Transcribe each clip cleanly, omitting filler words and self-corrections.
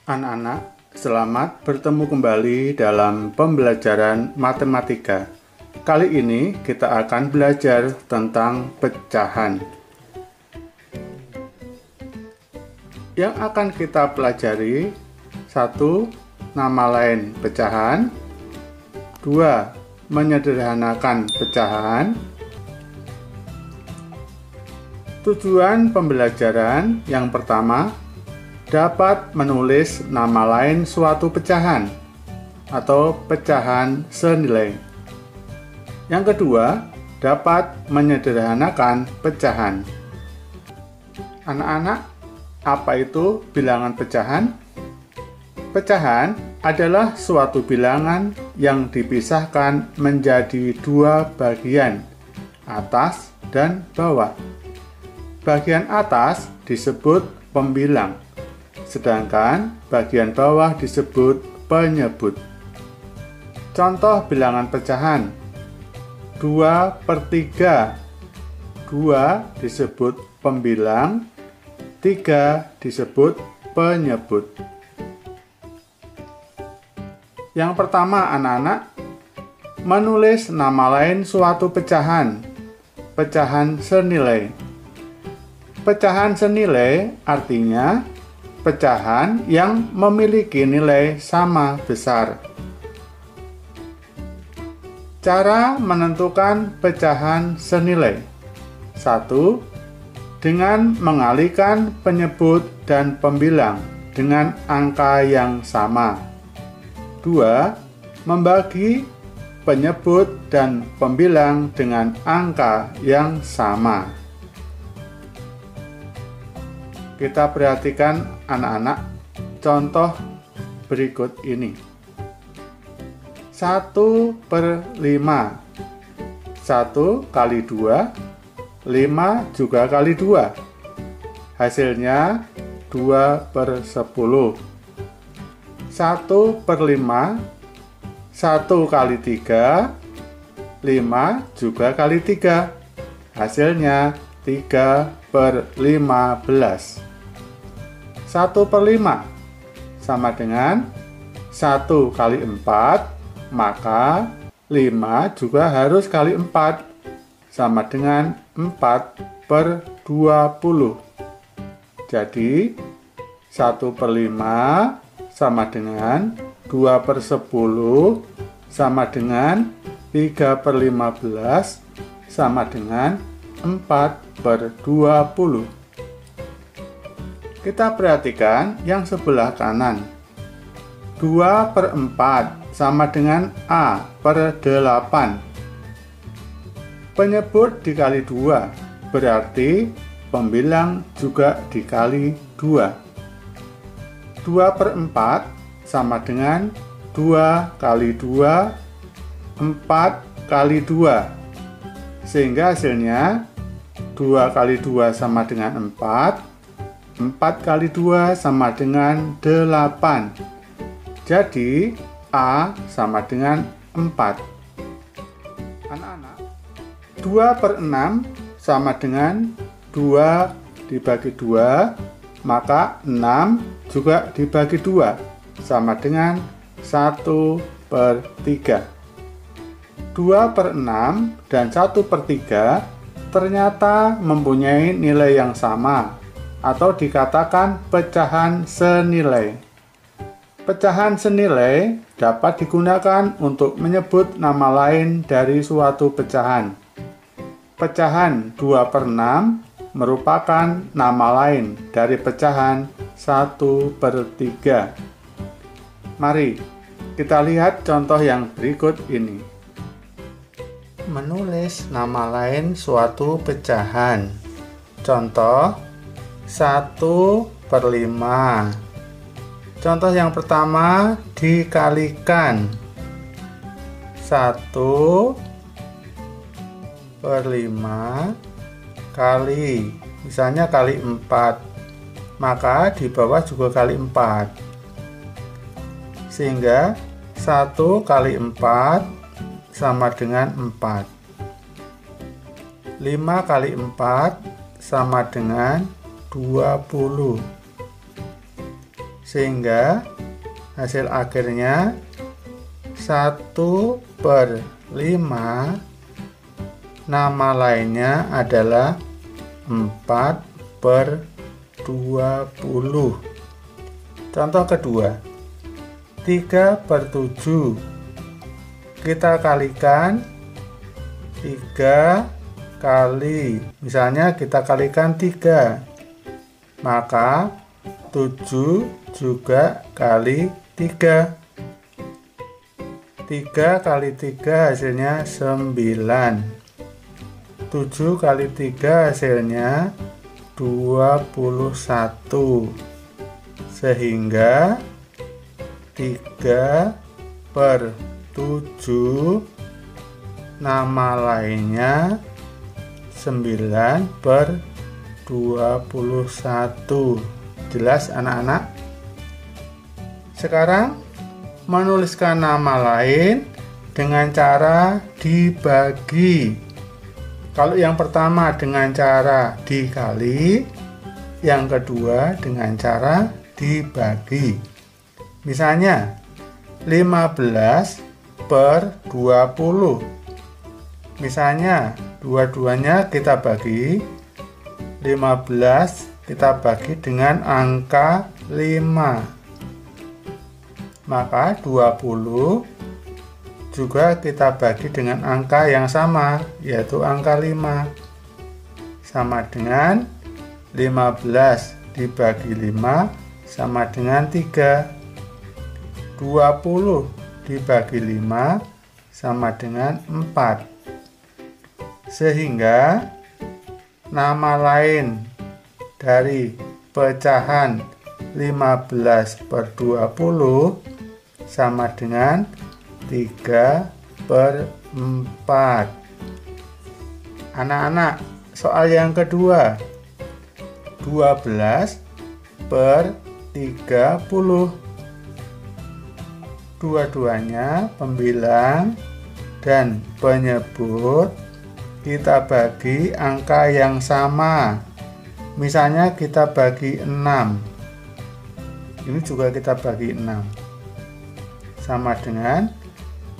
Anak-anak, selamat bertemu kembali dalam pembelajaran matematika. Kali ini kita akan belajar tentang pecahan. Yang akan kita pelajari: 1. Nama lain pecahan. 2. Menyederhanakan pecahan. Tujuan pembelajaran yang pertama, dapat menulis nama lain suatu pecahan atau pecahan senilai. Yang kedua, dapat menyederhanakan pecahan. Anak-anak, apa itu bilangan pecahan? Pecahan adalah suatu bilangan yang dipisahkan menjadi dua bagian, atas dan bawah. Bagian atas disebut pembilang, sedangkan bagian bawah disebut penyebut. Contoh bilangan pecahan: 2/3. 2 disebut pembilang, 3 disebut penyebut. Yang pertama, anak-anak, menulis nama lain suatu pecahan. Pecahan senilai. Pecahan senilai artinya pecahan yang memiliki nilai sama besar. Cara menentukan pecahan senilai: 1. Dengan mengalihkan penyebut dan pembilang dengan angka yang sama. 2. Membagi penyebut dan pembilang dengan angka yang sama. Kita perhatikan anak-anak contoh berikut ini. 1/5. 1 kali 2, 5 juga kali 2. Hasilnya 2/10. 1/5. 1 kali 3, 5 juga kali 3. Hasilnya 3/15. 1/5 sama dengan 1 kali 4, maka 5 juga harus kali 4, sama dengan 4/20. Jadi 1/5 sama dengan 2/10 sama dengan 3/15 sama dengan 4/20. Kita perhatikan yang sebelah kanan. 2/4 sama dengan A/8. Penyebut dikali 2, berarti pembilang juga dikali 2. 2/4 sama dengan 2 kali 2, 4 kali 2. Sehingga hasilnya 2 kali 2 sama dengan 4, 4 kali 2 sama dengan 8. Jadi A sama dengan 4. Anak-anak, 2/6 sama dengan 2 dibagi 2, maka 6 juga dibagi 2, sama dengan 1/3. 2/6 dan 1/3 ternyata mempunyai nilai yang sama, atau dikatakan pecahan senilai. Pecahan senilai dapat digunakan untuk menyebut nama lain dari suatu pecahan. Pecahan 2/6 merupakan nama lain dari pecahan 1/3. Mari kita lihat contoh yang berikut ini. Menulis nama lain suatu pecahan. Contoh 1/5. Contoh yang pertama, dikalikan. 1/5 kali, misalnya kali 4, maka di bawah juga kali 4. Sehingga 1 kali 4 sama dengan 4. 5 kali 4 sama dengan 20. sehingga hasil akhirnya 1/5 nama lainnya adalah 4/20. Contoh kedua, 3/7. Kita kalikan 3 kali, misalnya kita kalikan 3, maka 7 juga kali 3. 3 kali 3 hasilnya 9. 7 kali 3 hasilnya 21. Sehingga 3/7 nama lainnya 9/21. Jelas anak-anak? Sekarang menuliskan nama lain dengan cara dibagi. Kalau yang pertama dengan cara dikali, yang kedua dengan cara dibagi. Misalnya 15/20. Misalnya dua-duanya kita bagi, 15 kita bagi dengan angka 5. Maka 20 juga kita bagi dengan angka yang sama, yaitu angka 5. Sama dengan 15 dibagi 5 sama dengan 3. 20 dibagi 5 sama dengan 4. Sehingga nama lain dari pecahan 15/20 sama dengan 3/4. Anak-anak, soal yang kedua, 12/30. Dua-duanya pembilang dan penyebut kita bagi angka yang sama. Misalnya kita bagi 6. Ini juga kita bagi 6. Sama dengan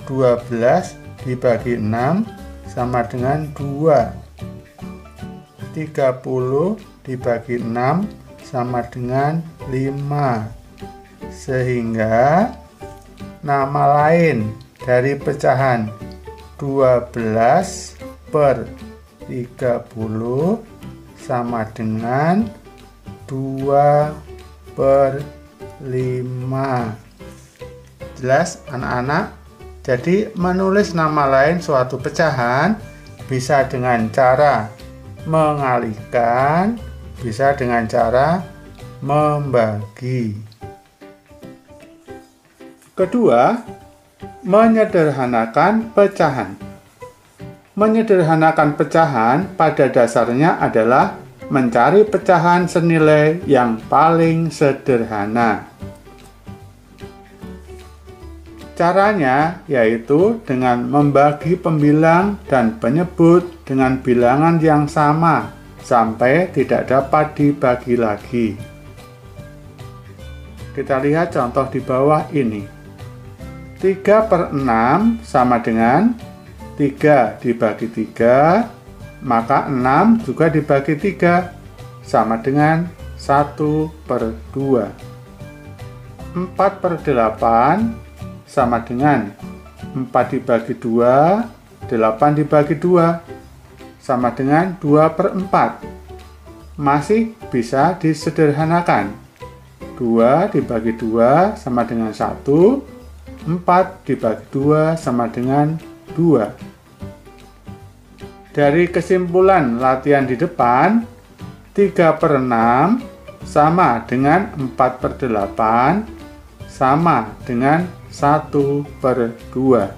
12 dibagi 6 sama dengan 2. 30 dibagi 6 sama dengan 5. Sehingga nama lain dari pecahan 12/30 sama dengan 2/5. Jelas anak-anak? Jadi menulis nama lain suatu pecahan bisa dengan cara mengalihkan, bisa dengan cara membagi. Kedua, menyederhanakan pecahan. Menyederhanakan pecahan pada dasarnya adalah mencari pecahan senilai yang paling sederhana. Caranya yaitu dengan membagi pembilang dan penyebut dengan bilangan yang sama sampai tidak dapat dibagi lagi. Kita lihat contoh di bawah ini. 3/6 sama dengan 3 dibagi 3, maka 6 juga dibagi 3 sama dengan 1/2. 4/8 sama dengan 4 dibagi 2, 8 dibagi 2 sama dengan 2/4. Masih bisa disederhanakan. 2 dibagi 2 sama dengan 1, 4 dibagi 2 sama dengan 2. Dari kesimpulan latihan di depan, 3/6 sama dengan 4/8 sama dengan 1/2.